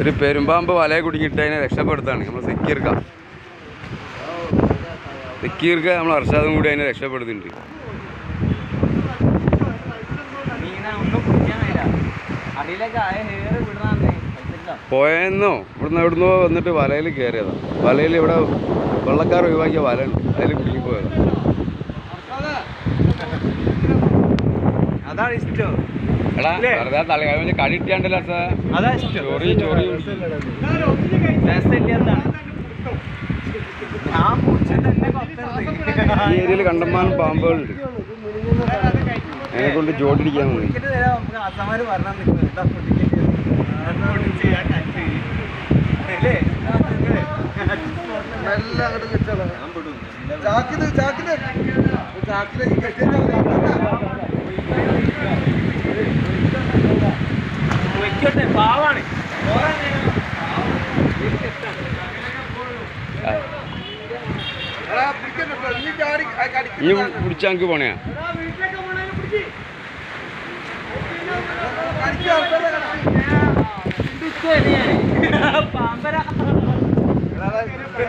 ഒരു പെരുമ്പാമ്പ് വലയെ കുടുങ്ങിയിട്ട് അതിനെ രക്ഷപ്പെടുത്താണ് നമ്മൾ സെക്യൂർക്ക നമ്മൾ അർഷാദും കൂടി അതിനെ രക്ഷപ്പെടുത്തുന്നുണ്ട്. പോയെന്നോ എവിടുന്നോ വന്നിട്ട് വലയിൽ കയറിയതാ. വലയിൽ ഇവിടെ വെള്ളക്കാർ ഒഴിവാക്കിയ വല ഉണ്ട്, അതിൽ കുടുങ്ങിപ്പോയതാ. അതാണ് ഇഷ്ടം. എടാ വെറുതെ തലകാലം കടിയിട്ടാണ്ടല്ലോ ചോറി ഈ ഏരിയയിൽ കണ്ടമാനം പാമ്പുകളുണ്ട്. അതിനെ കൊണ്ട് ജോഡിടിക്കാൻ മതി. പാവാണ് ഈ പിടിച്ചാ എനിക്ക് പോണേ പാമ്പര